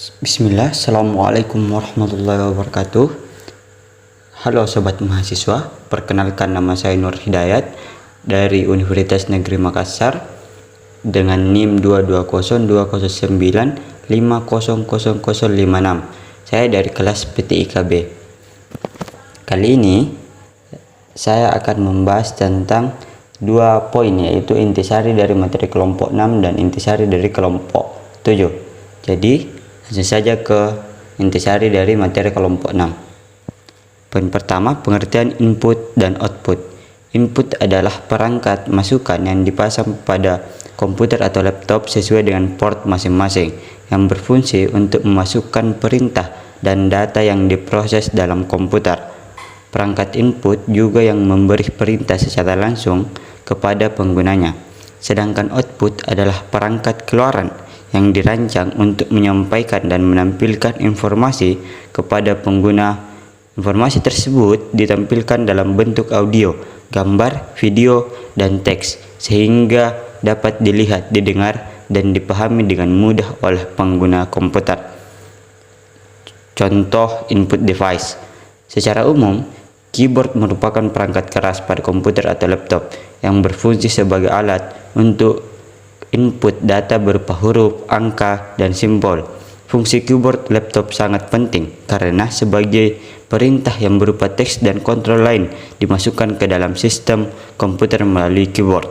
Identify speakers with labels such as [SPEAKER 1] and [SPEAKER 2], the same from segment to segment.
[SPEAKER 1] Bismillah, Assalamualaikum warahmatullahi wabarakatuh. Halo Sobat Mahasiswa, perkenalkan nama saya Nur Hidayat dari Universitas Negeri Makassar dengan NIM 22020950056. Saya dari kelas PTIKB. Kali ini saya akan membahas tentang dua poin, yaitu intisari dari materi kelompok 6 dan intisari dari kelompok 7. Jadi langsung saja ke intisari dari materi kelompok 6. Poin pertama, pengertian input dan output. Input adalah perangkat masukan yang dipasang pada komputer atau laptop sesuai dengan port masing-masing, yang berfungsi untuk memasukkan perintah dan data yang diproses dalam komputer. Perangkat input juga yang memberi perintah secara langsung kepada penggunanya, sedangkan output adalah perangkat keluaran yang dirancang untuk menyampaikan dan menampilkan informasi kepada pengguna. Informasi tersebut ditampilkan dalam bentuk audio, gambar, video, dan teks sehingga dapat dilihat, didengar, dan dipahami dengan mudah oleh pengguna komputer. Contoh input device. Secara umum, keyboard merupakan perangkat keras pada komputer atau laptop yang berfungsi sebagai alat untuk input data berupa huruf, angka, dan simbol. Fungsi keyboard laptop sangat penting karena sebagai perintah yang berupa teks dan kontrol lain dimasukkan ke dalam sistem komputer melalui keyboard.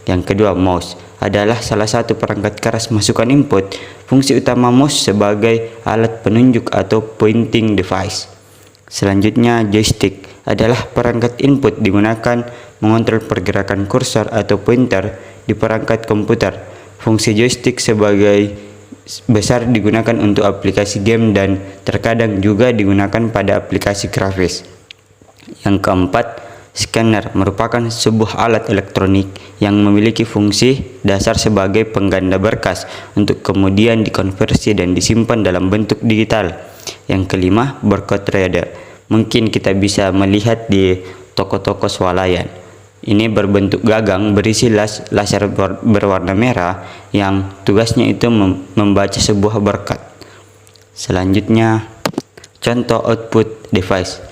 [SPEAKER 1] Yang kedua, mouse adalah salah satu perangkat keras masukan input. Fungsi utama mouse sebagai alat penunjuk atau pointing device. Selanjutnya, joystick adalah perangkat input digunakan mengontrol pergerakan kursor atau pointer di perangkat komputer. Fungsi joystick sebagai besar digunakan untuk aplikasi game dan terkadang juga digunakan pada aplikasi grafis. Yang keempat, scanner merupakan sebuah alat elektronik yang memiliki fungsi dasar sebagai pengganda berkas untuk kemudian dikonversi dan disimpan dalam bentuk digital. Yang kelima, barcode reader. Mungkin kita bisa melihat di toko-toko swalayan. Ini berbentuk gagang berisi laser berwarna merah yang tugasnya itu membaca sebuah barcode. Selanjutnya, contoh output device.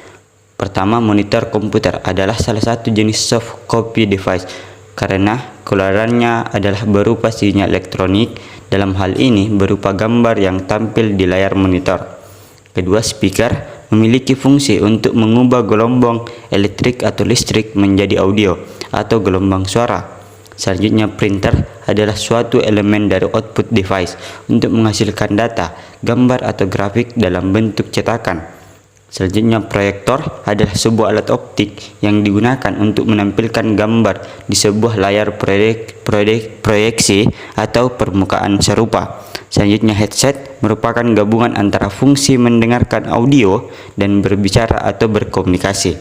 [SPEAKER 1] Pertama, monitor komputer adalah salah satu jenis soft copy device karena keluarannya adalah berupa sinyal elektronik, dalam hal ini berupa gambar yang tampil di layar monitor. Kedua, speaker memiliki fungsi untuk mengubah gelombang elektrik atau listrik menjadi audio atau gelombang suara. Selanjutnya, printer adalah suatu elemen dari output device untuk menghasilkan data, gambar atau grafik dalam bentuk cetakan. Selanjutnya, proyektor adalah sebuah alat optik yang digunakan untuk menampilkan gambar di sebuah layar proyeksi atau permukaan serupa. Selanjutnya, headset merupakan gabungan antara fungsi mendengarkan audio dan berbicara atau berkomunikasi.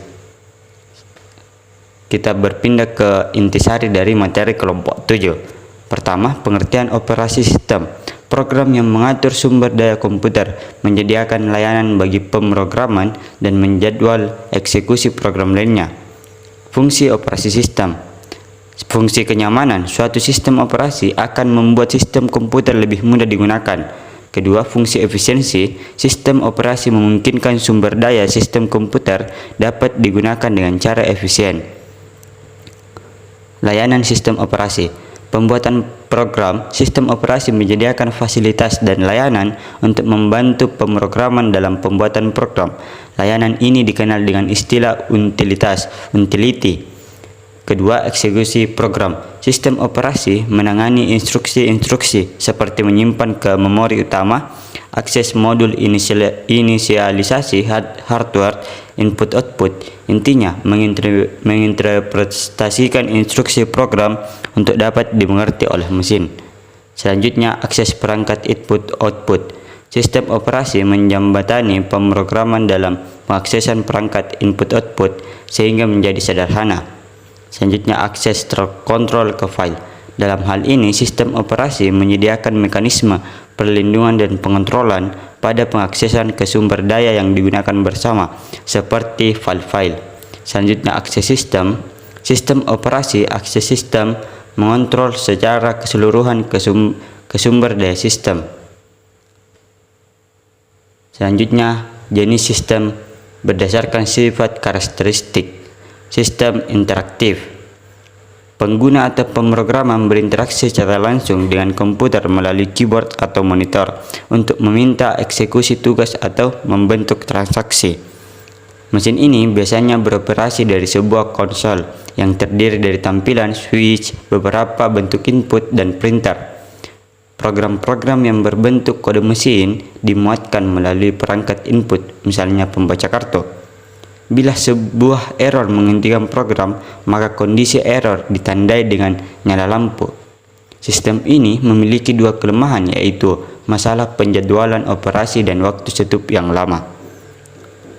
[SPEAKER 1] Kita berpindah ke intisari dari materi kelompok 7. Pertama, pengertian operasi sistem. Program yang mengatur sumber daya komputer, menyediakan layanan bagi pemrograman, dan menjadwal eksekusi program lainnya. Fungsi operasi sistem. Fungsi kenyamanan. Suatu sistem operasi akan membuat sistem komputer lebih mudah digunakan. Kedua, fungsi efisiensi. Sistem operasi memungkinkan sumber daya sistem komputer dapat digunakan dengan cara efisien. Layanan sistem operasi. Pembuatan program sistem operasi menyediakan fasilitas dan layanan untuk membantu pemrograman dalam pembuatan program. Layanan ini dikenal dengan istilah utility. Kedua, eksekusi program. Sistem operasi menangani instruksi-instruksi seperti menyimpan ke memori utama, akses modul inisialisasi hardware, input-output. Intinya, menginterpretasikan instruksi program untuk dapat dimengerti oleh mesin. Selanjutnya, akses perangkat input-output. Sistem operasi menjembatani pemrograman dalam pengaksesan perangkat input-output sehingga menjadi sederhana. Selanjutnya, akses terkontrol ke file. Dalam hal ini, sistem operasi menyediakan mekanisme perlindungan dan pengontrolan pada pengaksesan ke sumber daya yang digunakan bersama, seperti file-file. Selanjutnya, akses sistem. Sistem operasi akses sistem mengontrol secara keseluruhan ke sumber daya sistem. Selanjutnya, jenis sistem berdasarkan sifat karakteristik. Sistem interaktif. Pengguna atau pemrograman berinteraksi secara langsung dengan komputer melalui keyboard atau monitor untuk meminta eksekusi tugas atau membentuk transaksi. Mesin ini biasanya beroperasi dari sebuah konsol yang terdiri dari tampilan, switch, beberapa bentuk input, dan printer. Program-program yang berbentuk kode mesin dimuatkan melalui perangkat input, misalnya pembaca kartu. Bila sebuah error menghentikan program, maka kondisi error ditandai dengan nyala lampu. Sistem ini memiliki dua kelemahan, yaitu masalah penjadwalan operasi dan waktu setup yang lama.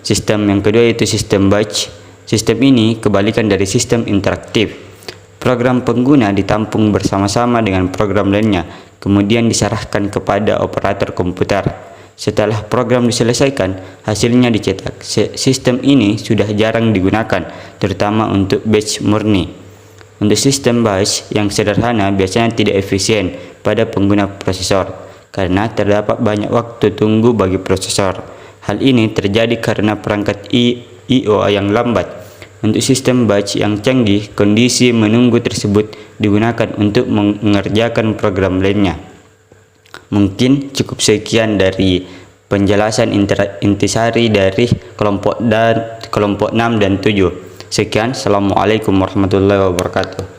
[SPEAKER 1] Sistem yang kedua yaitu sistem batch. Sistem ini kebalikan dari sistem interaktif. Program pengguna ditampung bersama-sama dengan program lainnya, kemudian diserahkan kepada operator komputer. Setelah program diselesaikan, hasilnya dicetak. Sistem ini sudah jarang digunakan, terutama untuk batch murni. Untuk sistem batch yang sederhana biasanya tidak efisien pada pengguna prosesor, karena terdapat banyak waktu tunggu bagi prosesor. Hal ini terjadi karena perangkat I/O yang lambat. Untuk sistem batch yang canggih, kondisi menunggu tersebut digunakan untuk mengerjakan program lainnya. Mungkin cukup sekian dari penjelasan intisari dari kelompok 6 dan 7. Sekian, Assalamualaikum warahmatullahi wabarakatuh.